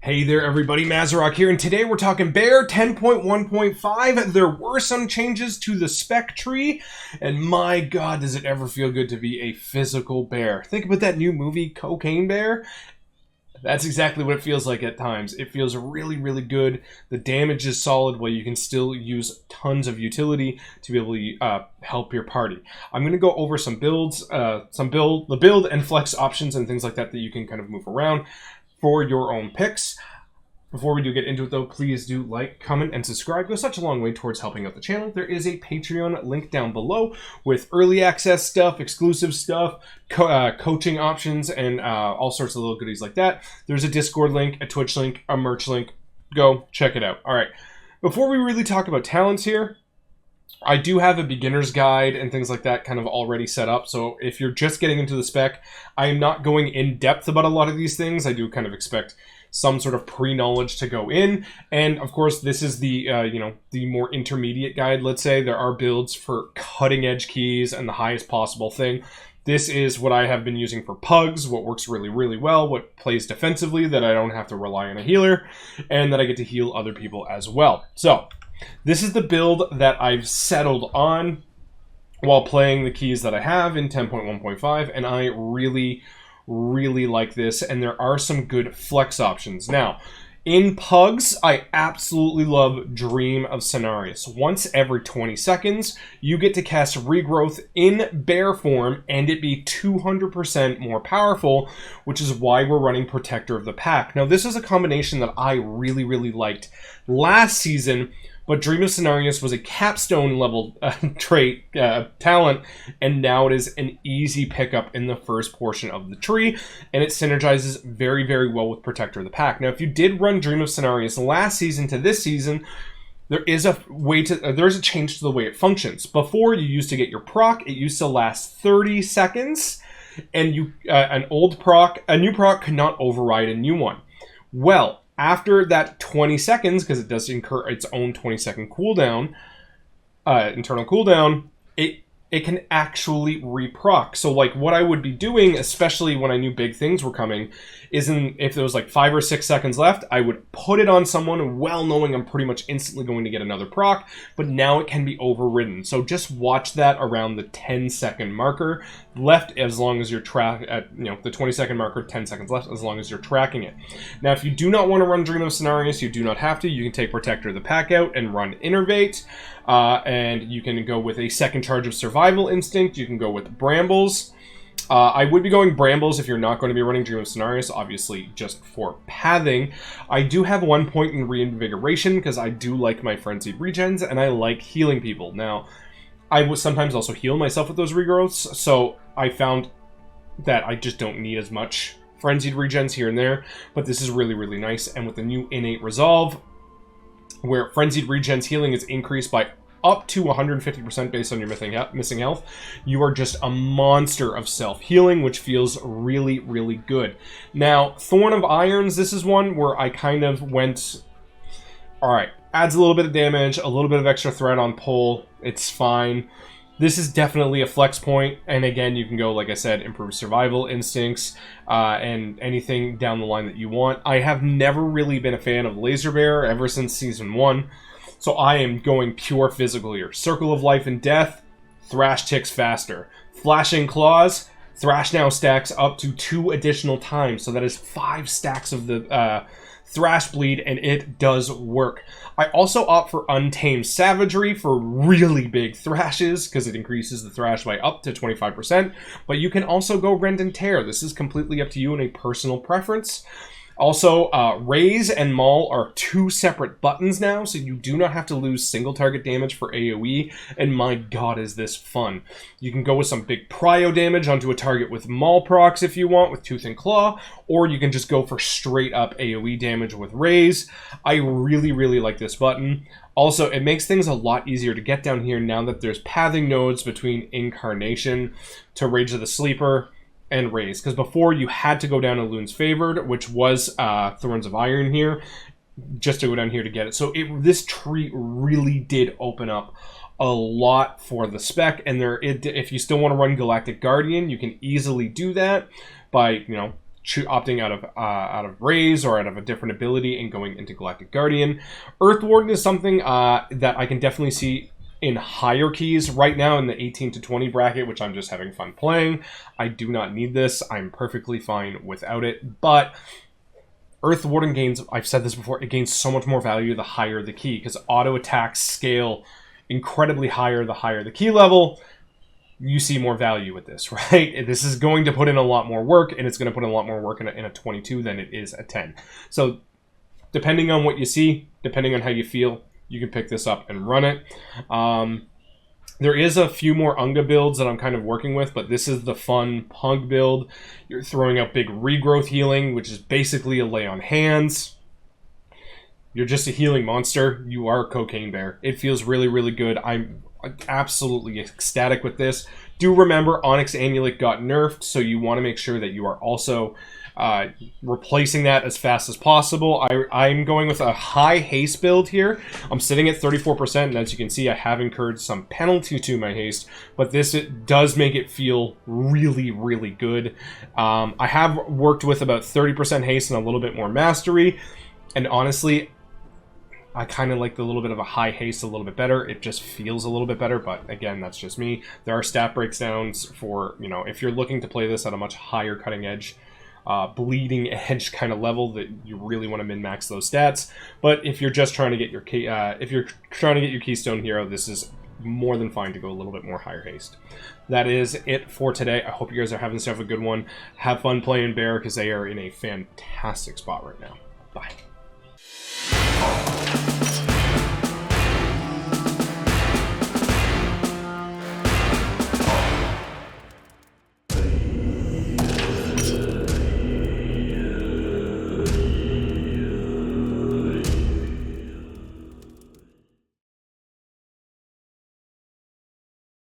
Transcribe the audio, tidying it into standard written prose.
Hey there everybody, Mazarok here, and today we're talking Bear 10.1.5. There were some changes to the spec tree, and my god does it ever feel good to be a physical bear. Think about that new movie, Cocaine Bear. That's exactly what it feels like at times. It feels really, really good. The damage is solid while you can still use tons of utility to be able to help your party. I'm going to go over some builds, the build and flex options and things like that that you can kind of move around for your own picks. Before we do get into it though, please do like, comment, and subscribe. It goes such a long way towards helping out the channel. There is a Patreon link down below with early access stuff, exclusive stuff, coaching options, and all sorts of little goodies like that. There's a Discord link, a Twitch link, a merch link. Go check it out. All right, before we really talk about talents here, I do have a beginner's guide and things like that kind of already set up. So if you're just getting into the spec, I am not going in depth about a lot of these things. I do kind of expect some sort of pre-knowledge to go in. And of course, this is the, the more intermediate guide, let's say. There are builds for cutting edge keys and the highest possible thing. This is what I have been using for pugs, what works really, really well, what plays defensively, that I don't have to rely on a healer, and that I get to heal other people as well. So this is the build that I've settled on while playing the keys that I have in 10.1.5, and I really like this, and there are some good flex options. Now, in pugs, I absolutely love Dream of Cenarius. Once every 20 seconds, you get to cast Regrowth in bear form, and it be 200% more powerful, which is why we're running Protector of the Pack. Now, this is a combination that I really liked last season, but Dream of Cenarius was a capstone level trait, talent, and now it is an easy pickup in the first portion of the tree, and it synergizes very well with Protector of the Pack. Now, if you did run Dream of Cenarius last season to this season, there's a change to the way it functions. Before, you used to get your proc, it used to last 30 seconds, and a new proc could not override a new one. Well, after that 20 seconds, because it does incur its own 20-second cooldown, internal cooldown, it can actually reproc. So, like, what I would be doing, especially when I knew big things were coming, is if there was like 5 or 6 seconds left, I would put it on someone, well knowing I'm pretty much instantly going to get another proc, but now it can be overridden. So just watch that around the 10-second marker left, as long as you're the 20-second marker, 10 seconds left, as long as you're tracking it. Now, if you do not want to run Dream of Cenarius, you do not have to. You can take Protector of the Pack out and run Innervate, and you can go with a second charge of Survival Instinct. You can go with Brambles. I would be going Brambles if you're not going to be running Dream of Cenarius, obviously just for pathing. I do have 1 point in Reinvigoration because I do like my Frenzied Regens and I like healing people. Now, I will sometimes also heal myself with those regrowths, so I found that I just don't need as much Frenzied Regens here and there, but this is really nice. And with the new Innate Resolve, where Frenzied Regens healing is increased by up to 150% based on your missing health, you are just a monster of self-healing, which feels really good. Now, Thorn of Irons, this is one where I kind of went, alright, adds a little bit of damage, a little bit of extra threat on pull, it's fine. This is definitely a flex point, and again, you can go, like I said, improve survival instincts, and anything down the line that you want. I have never really been a fan of Laser Bear ever since Season 1, so I am going pure physical here. Circle of Life and Death, Thrash ticks faster. Flashing Claws, Thrash now stacks up to 2 additional times, so that is 5 stacks of the Thrash Bleed, and it does work. I also opt for Untamed Savagery for really big thrashes, because it increases the thrash by up to 25%, but you can also go Rend and Tear. This is completely up to you and a personal preference. Also, Raise and Maul are 2 separate buttons now, so you do not have to lose single target damage for AoE, and my god is this fun. You can go with some big prio damage onto a target with Maul procs if you want, with Tooth and Claw, or you can just go for straight up AoE damage with Raise. I really like this button. Also, it makes things a lot easier to get down here now that there's pathing nodes between Incarnation to Rage of the Sleeper and Raise, because before you had to go down to Loon's Favored, which was Thorns of Iron here, just to go down here to get it. So this tree really did open up a lot for the spec, and if you still want to run Galactic Guardian, you can easily do that by, opting out of Raise or out of a different ability and going into Galactic Guardian. Earth Warden is something that I can definitely see in higher keys right now in the 18 to 20 bracket, which I'm just having fun playing. I do not need this. I'm perfectly fine without it. But Earth Warden gains, I've said this before, it gains so much more value the higher the key, because auto attacks scale incredibly higher the higher the key level. You see more value with this, right? This is going to put in a lot more work, and it's going to put in a lot more work in a 22 than it is a 10. So depending on what you see, depending on how you feel, you can pick this up and run it. There is a few more Unga builds that I'm kind of working with, but this is the fun Pug build. You're throwing out big regrowth healing, which is basically a lay on hands. You're just a healing monster. You are a cocaine bear. It feels really, really good. I'm absolutely ecstatic with this. Do remember, Onyx Amulet got nerfed, so you want to make sure that you are also replacing that as fast as possible. I'm going with a high haste build here. I'm sitting at 34%, and as you can see, I have incurred some penalty to my haste, but this it does make it feel really, really good. I have worked with about 30% haste and a little bit more mastery, and honestly, I kind of like the little bit of a high haste a little bit better. It just feels a little bit better, but again, that's just me. There are stat breakdowns for, you know, if you're looking to play this at a much higher cutting edge, bleeding edge kind of level, that you really want to min-max those stats. But if you're just trying to get your Keystone hero, this is more than fine to go a little bit more higher haste. That is it for today. I hope you guys are having yourself a good one. Have fun playing Bear, because they are in a fantastic spot right now. Bye.